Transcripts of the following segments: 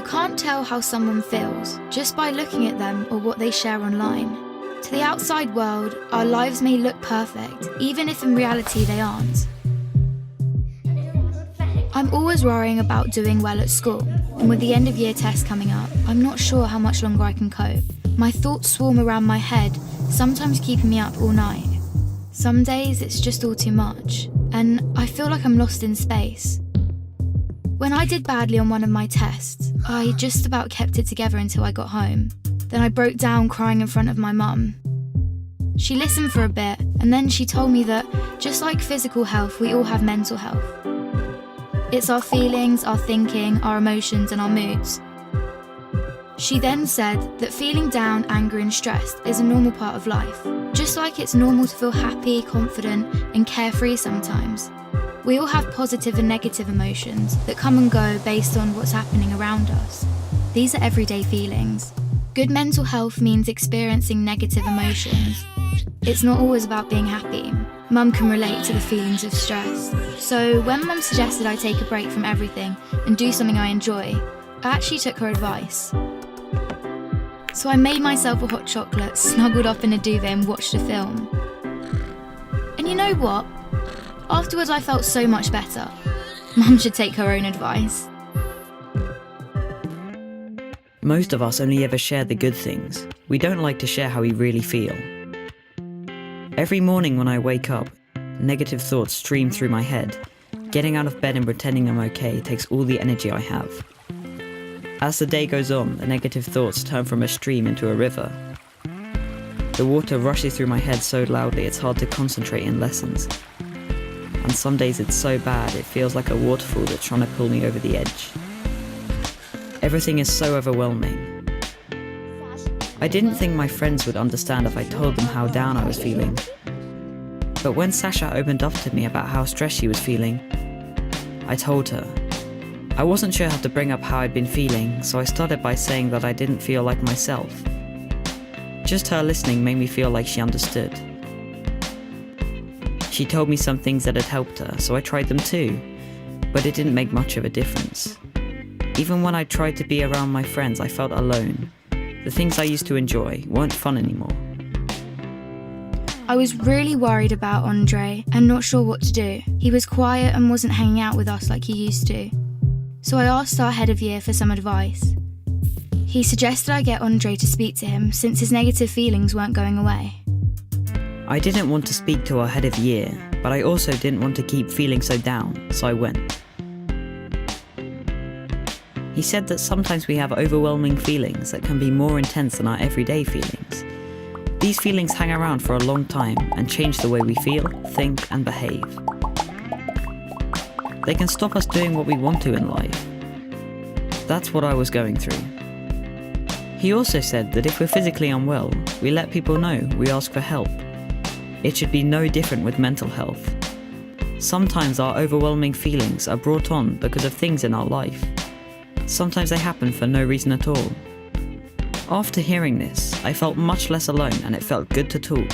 You can't tell how someone feels just by looking at them or what they share online. To the outside world, our lives may look perfect, even if in reality they aren't. I'm always worrying about doing well at school, and with the end of year test coming up, I'm not sure how much longer I can cope. My thoughts swarm around my head, sometimes keeping me up all night. Some days it's just all too much, and I feel like I'm lost in space. When I did badly on one of my tests, I just about kept it together until I got home. Then I broke down crying in front of my mum. She listened for a bit, and then she told me that, just like physical health, we all have mental health. It's our feelings, our thinking, our emotions, and our moods. She then said that feeling down, angry, and stressed is a normal part of life. Just like it's normal to feel happy, confident, and carefree sometimes. We all have positive and negative emotions that come and go based on what's happening around us. These are everyday feelings. Good mental health means experiencing negative emotions. It's not always about being happy. Mum can relate to the feelings of stress. So when Mum suggested I take a break from everything and do something I enjoy, I actually took her advice. So I made myself a hot chocolate, snuggled up in a duvet and watched a film. And you know what? Afterwards I felt so much better. Mum should take her own advice. Most of us only ever share the good things. We don't like to share how we really feel. Every morning when I wake up, negative thoughts stream through my head. Getting out of bed and pretending I'm okay takes all the energy I have. As the day goes on, the negative thoughts turn from a stream into a river. The water rushes through my head so loudly it's hard to concentrate in lessons. And some days it's so bad it feels like a waterfall that's trying to pull me over the edge. Everything is so overwhelming. I didn't think my friends would understand if I told them how down I was feeling. But when Sasha opened up to me about how stressed she was feeling, I told her. I wasn't sure how to bring up how I'd been feeling, so I started by saying that I didn't feel like myself. Just her listening made me feel like she understood. She told me some things that had helped her, so I tried them too, but it didn't make much of a difference. Even when I tried to be around my friends, I felt alone. The things I used to enjoy weren't fun anymore. I was really worried about Andre and not sure what to do. He was quiet and wasn't hanging out with us like he used to. So I asked our head of year for some advice. He suggested I get Andre to speak to him since his negative feelings weren't going away. I didn't want to speak to our head of year, but I also didn't want to keep feeling so down, so I went. He said that sometimes we have overwhelming feelings that can be more intense than our everyday feelings. These feelings hang around for a long time and change the way we feel, think, and behave. They can stop us doing what we want to in life. That's what I was going through. He also said that if we're physically unwell, we let people know, we ask for help. It should be no different with mental health. Sometimes our overwhelming feelings are brought on because of things in our life. Sometimes they happen for no reason at all. After hearing this, I felt much less alone and it felt good to talk.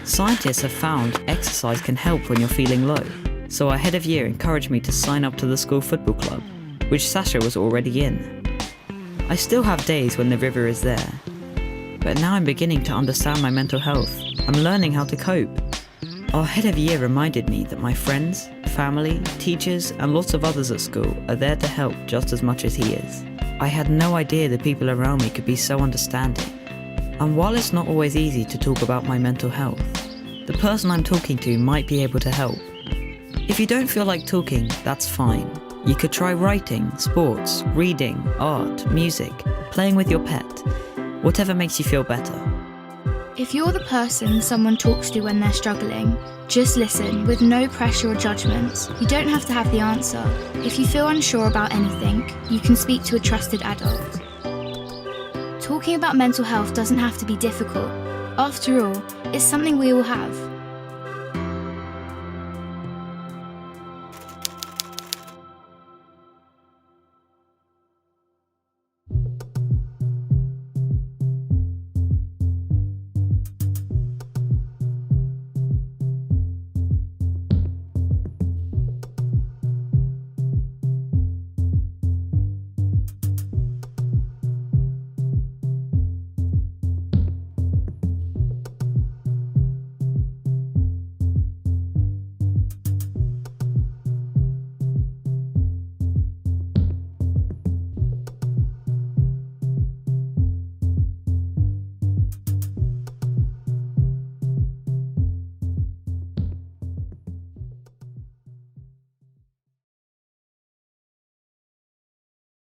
Scientists have found exercise can help when you're feeling low, so our head of year encouraged me to sign up to the school football club, which Sasha was already in. I still have days when the river is there, but now I'm beginning to understand my mental health. I'm learning how to cope. Our head of year reminded me that my friends, family, teachers, and lots of others at school are there to help just as much as he is. I had no idea the people around me could be so understanding. And while it's not always easy to talk about my mental health, the person I'm talking to might be able to help. If you don't feel like talking, that's fine. You could try writing, sports, reading, art, music, playing with your pet, whatever makes you feel better. If you're the person someone talks to when they're struggling, just listen with no pressure or judgments. You don't have to have the answer. If you feel unsure about anything, you can speak to a trusted adult. Talking about mental health doesn't have to be difficult. After all, it's something we all have.